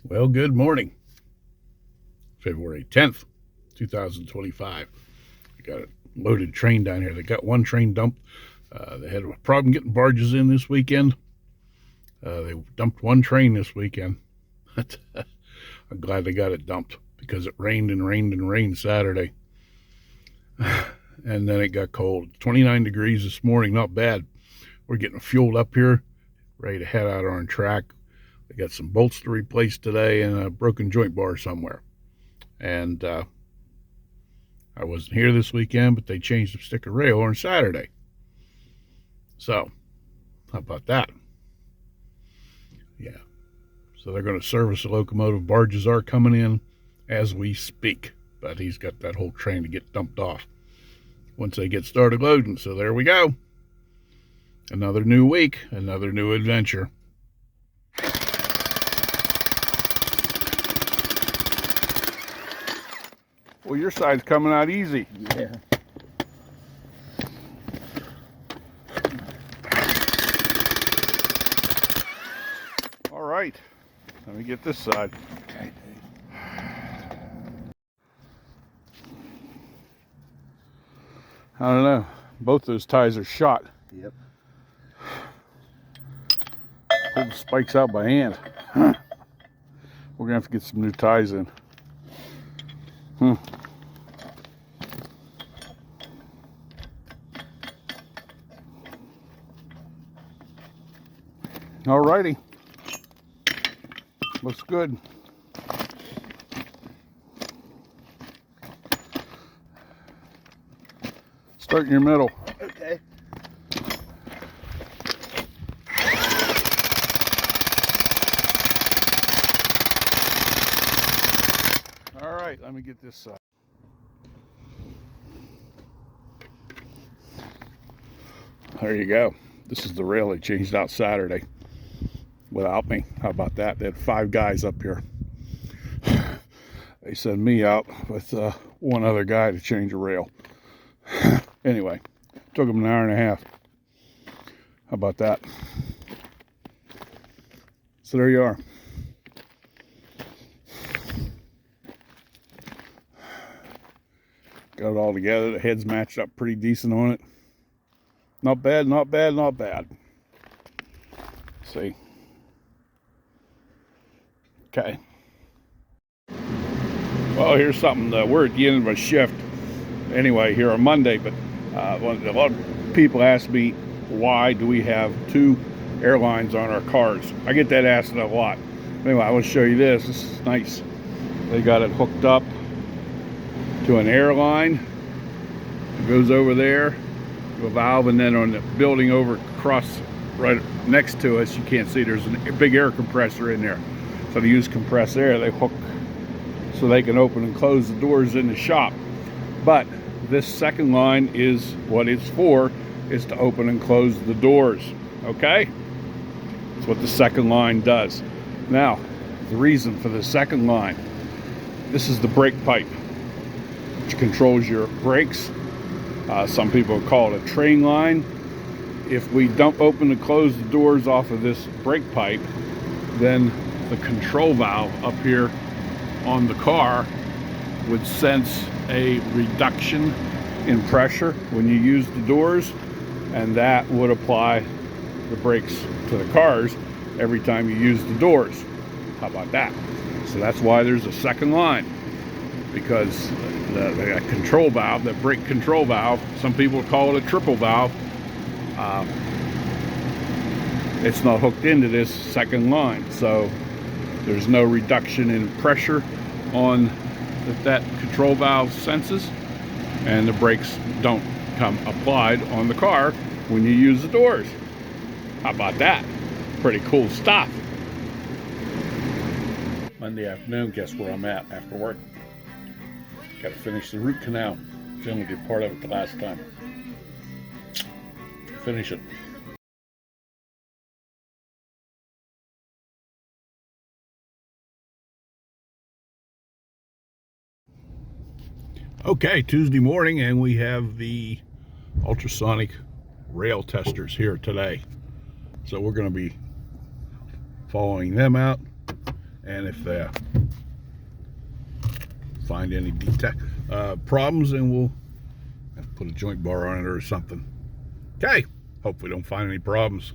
Well, good morning. February 10th, 2025. I got a loaded train down here. They got one train dumped. They had a problem getting barges in this weekend. They dumped one train this weekend. I'm glad they got it dumped because it rained and rained and rained Saturday. And then it got cold. 29 degrees this morning, not bad. We're getting fueled up here, ready to head out on track. They got some bolts to replace today and a broken joint bar somewhere. And I wasn't here this weekend, but they changed the stick of rail on Saturday. So, how about that? Yeah. So they're going to service the locomotive. Barges are coming in as we speak. But he's got that whole train to get dumped off once they get started loading. So there we go. Another new week, another new adventure. Well, your side's coming out easy. Yeah. All right. Let me get this side. Okay. I don't know. Both those ties are shot. Yep. Pull the spikes out by hand. We're going to have to get some new ties in. Alrighty. Looks good. Start in your middle. Okay. All right, let me get this side. There you go. This is the rail they changed out Saturday without me. How about that? They had 5 guys up here. They sent me out with one other guy to change a rail. Anyway, took them an hour and a half. How about that? So there you are. Got it all together. The heads matched up pretty decent on it. Not bad, not bad, not bad. See? Okay. Well, here's something. We're at the end of a shift anyway here on Monday, but a lot of people ask me, why do we have 2 airlines on our cars? I get that asked a lot. Anyway, I want to show you this. This is nice. They got it hooked up to an airline. It goes over there to a valve, and then on the building over across right next to us, you can't see, there's a big air compressor in there. So to use compressed air, they hook so they can open and close the doors in the shop. But this second line is what it's for, is to open and close the doors. Okay? That's what the second line does. Now, the reason for the second line, this is the brake pipe, which controls your brakes. Some people call it a train line. If we don't open and close the doors off of this brake pipe, then the control valve up here on the car would sense a reduction in pressure when you use the doors, and that would apply the brakes to the cars every time you use the doors. How about that? So that's why there's a second line, because the control valve, that brake control valve, some people call it a triple valve, it's not hooked into this second line, so there's no reduction in pressure on that control valve senses, and the brakes don't come applied on the car when you use the doors. How about that? Pretty cool stuff. Monday afternoon, guess where I'm at after work? Got to finish the root canal. I only did part of it the last time. Finish it. Okay, Tuesday morning, and we have the ultrasonic rail testers here today. So we're going to be following them out and if find any problems, then we'll have to put a joint bar on it or something. Okay, hope we don't find any problems.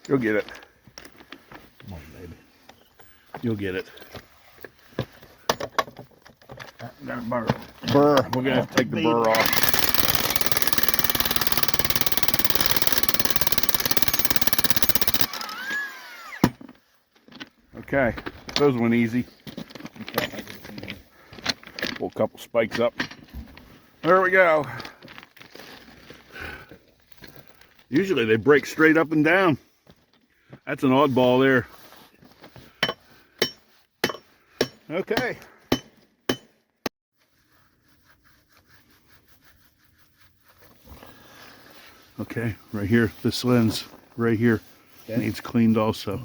You'll get it. Come on, baby. You'll get it. Got a burr. Burr. We're gonna have to take the burr off. Okay, those went easy. Pull a couple spikes up. There we go. Usually they break straight up and down. That's an oddball there. Okay. Okay, right here, this lens right here needs cleaned also.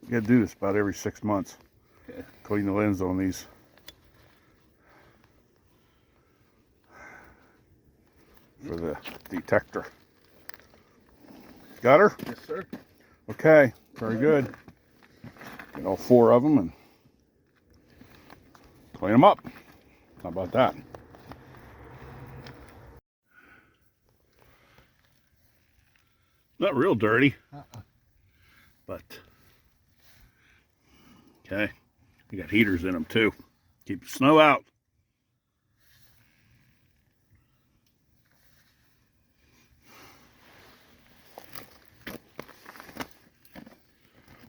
You gotta do this about every 6 months. Okay. Clean the lens on these. For the detector. Got her? Yes, sir. Okay, very good. Get all 4 of them and clean them up. How about that? Not real dirty. But okay, we got heaters in them too. Keep the snow out.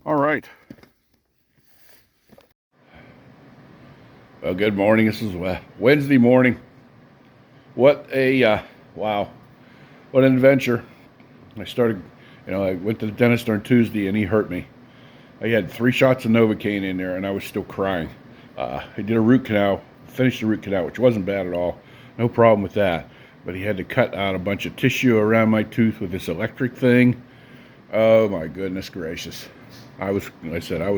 All right. Well, good morning. This is Wednesday morning. What a wow! What an adventure! I started, I went to the dentist on Tuesday and he hurt me. I had 3 shots of Novocaine in there and I was still crying. I did a root canal, finished the root canal, which wasn't bad at all. No problem with that. But he had to cut out a bunch of tissue around my tooth with this electric thing. Oh my goodness gracious. I was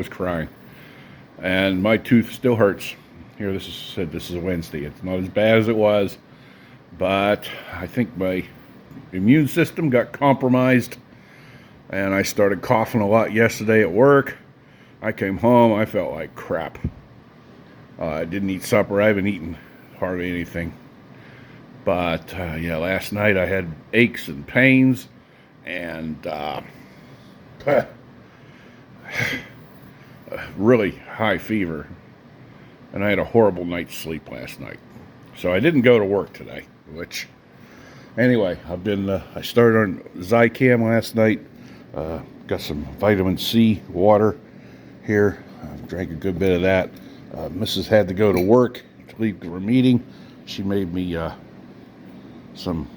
crying. And my tooth still hurts. Here, this is a Wednesday. It's not as bad as it was, but I think my immune system got compromised and I started coughing a lot yesterday at work. I came home, I felt like crap. I didn't eat supper. I haven't eaten hardly anything. But yeah, last night I had aches and pains and really high fever. And I had a horrible night's sleep last night. So I didn't go to work today, which anyway, I started on Zicam last night. Got some vitamin C water here. Drank a good bit of that. Mrs. had to go to work to leave for a meeting. She made me some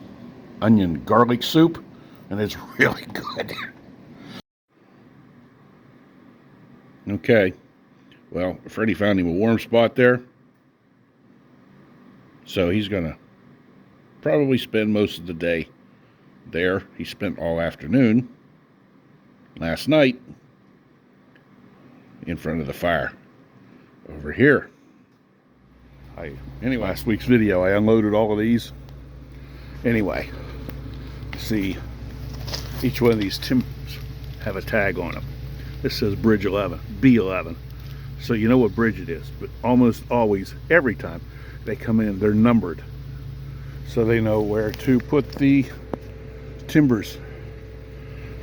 onion garlic soup, and it's really good. Okay. Well, Freddie found him a warm spot there. So he's going to probably spend most of the day there. He spent all afternoon last night in front of the fire over here. Anyway, last week's video, I unloaded all of these. Anyway, see, each one of these timbers have a tag on them. This says Bridge 11, B11. So you know what bridge it is, but almost always, every time they come in, they're numbered. So they know where to put the timbers.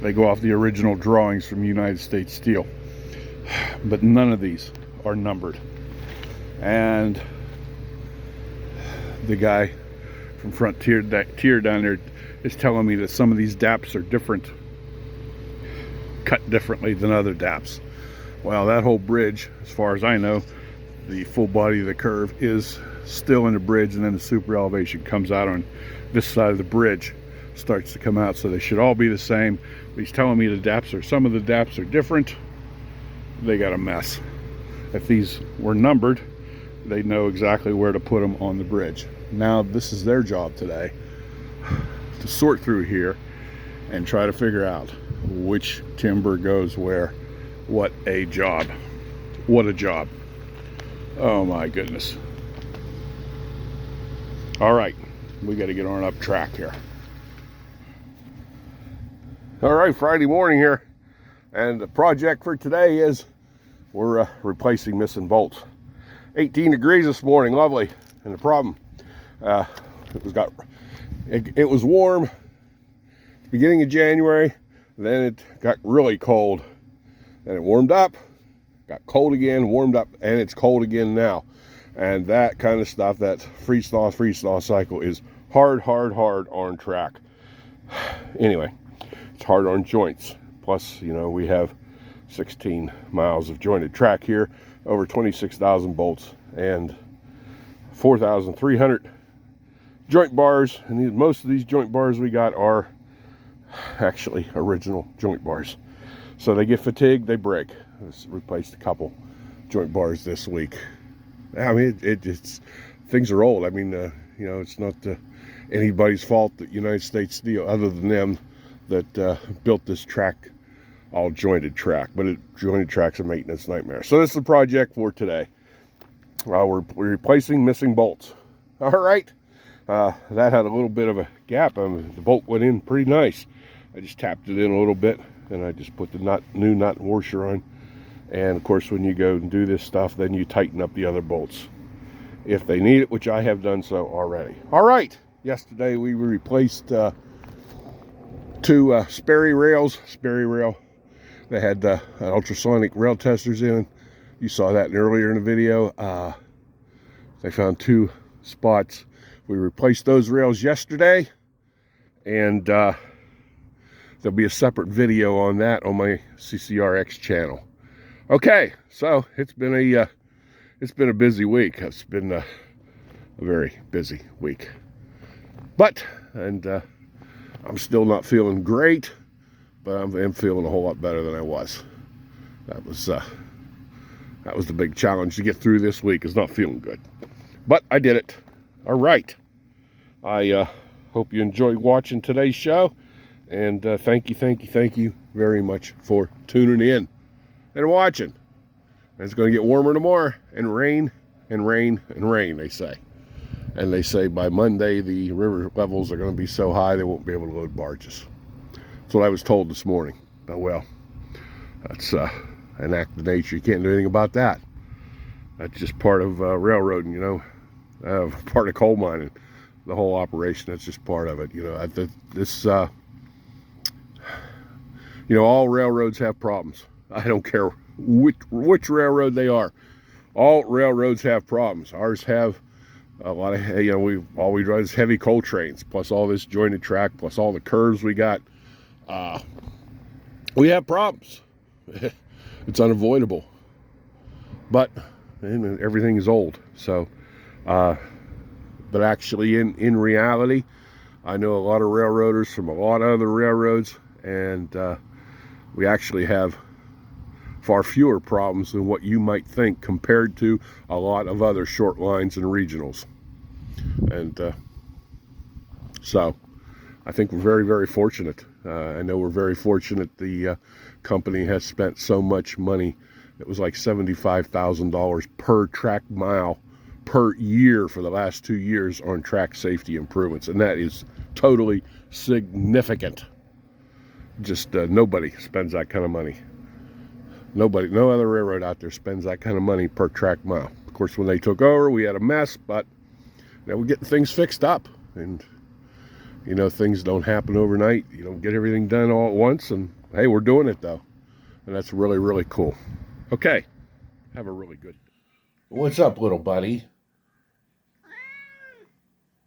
They go off the original drawings from United States Steel. But none of these are numbered. And the guy from Frontier down there is telling me that some of these DAPs are different, cut differently than other DAPs. Well, that whole bridge, as far as I know, the full body of the curve is still in the bridge, and then the super elevation comes out on this side of the bridge, starts to come out, so they should all be the same. But he's telling me some of the DAPs are different. They got a mess. If these were numbered, they'd know exactly where to put them on the bridge. Now this is their job today, to sort through here and try to figure out which timber goes where. What a job. What a job. Oh my goodness. All right, we got to get on up track here. All right, Friday morning here, and the project for today is we're replacing missing bolts. 18 degrees this morning, lovely. And the problem, it was warm beginning of January, then it got really cold. Then it warmed up, got cold again, warmed up, and it's cold again now. And that kind of stuff, that freeze-thaw cycle is hard on track. Anyway, it's hard on joints. Plus, you know, we have 16 miles of jointed track here, over 26,000 bolts, and 4,300 joint bars. And most of these joint bars we got are actually original joint bars. So they get fatigued, they break. Let's replace a couple joint bars this week. I mean, it's things are old. I mean, you know, it's not anybody's fault that United States Steel, other than them, that built this track, all jointed track. But jointed track's a maintenance nightmare. So this is the project for today. We're replacing missing bolts. All right. That had a little bit of a gap. The bolt went in pretty nice. I just tapped it in a little bit. And I just put the new nut and washer on. And of course, when you go and do this stuff, then you tighten up the other bolts if they need it, which I have done so already. All right. Yesterday we replaced two Sperry rails. Sperry rail. They had ultrasonic rail testers in. You saw that earlier in the video. They found two spots. We replaced those rails yesterday, and there'll be a separate video on that on my CCRX channel. Okay, so it's been a busy week. It's been a very busy week. But I'm still not feeling great, but I'm feeling a whole lot better than I was. That was the big challenge to get through this week, is not feeling good. But I did it. All right. I hope you enjoyed watching today's show. And thank you very much for tuning in and watching. And it's going to get warmer tomorrow, and rain, they say. And they say by Monday, the river levels are going to be so high they won't be able to load barges. That's what I was told this morning. Oh, well, that's an act of nature. You can't do anything about that. That's just part of railroading, you know, part of coal mining. The whole operation, that's just part of it. You know, you know, all railroads have problems. I don't care which railroad they are. All railroads have problems. Ours have a lot of, you know, all we drive is heavy coal trains, plus all this jointed track, plus all the curves we got. We have problems. It's unavoidable. But everything is old. So, but actually in reality, I know a lot of railroaders from a lot of other railroads, and we actually have far fewer problems than what you might think compared to a lot of other short lines and regionals. And so I think we're very fortunate. I know we're very fortunate. The company has spent so much money. It was like $75,000 per track mile per year for the last 2 years on track safety improvements, and that is totally significant. Just nobody spends that kind of money. Nobody, no other railroad out there spends that kind of money per track mile. Of course, when they took over, we had a mess, but now we're getting things fixed up. And, you know, things don't happen overnight. You don't get everything done all at once. And, hey, we're doing it, though. And that's really cool. Okay. Have a really good. What's up, little buddy?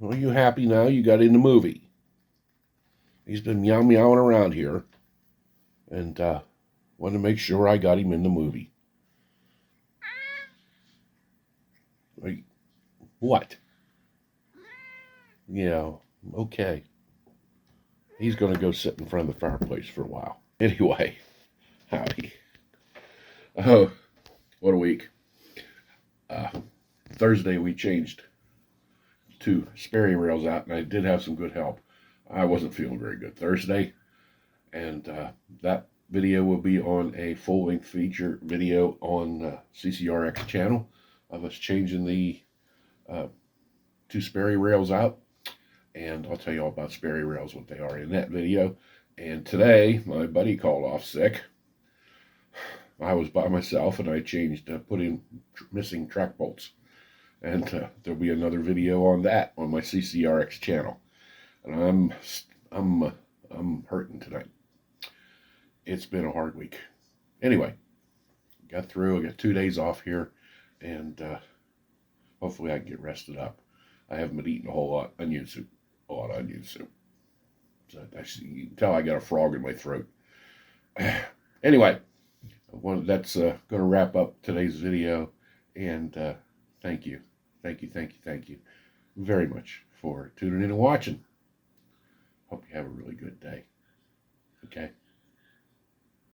Are you happy now you got in the movie? He's been meowing around here. And, wanted to make sure I got him in the movie. What? Yeah, okay. He's going to go sit in front of the fireplace for a while. Anyway, howdy. Oh, what a week. Thursday we changed 2 Sperry rails out, and I did have some good help. I wasn't feeling very good Thursday, and that video will be on a full-length feature video on CCRX channel of us changing the two Sperry rails out, and I'll tell you all about Sperry rails, what they are in that video. And today, my buddy called off sick. I was by myself, and I changed, put in missing track bolts. And there'll be another video on that on my CCRX channel. And I'm hurting tonight. It's been a hard week. Anyway, got through. I got 2 days off here, and hopefully I can get rested up. I haven't been eating a lot of onion soup. So you can tell I got a frog in my throat. Anyway, that's going to wrap up today's video, and thank you very much for tuning in and watching. Hope you have a really good day. Okay.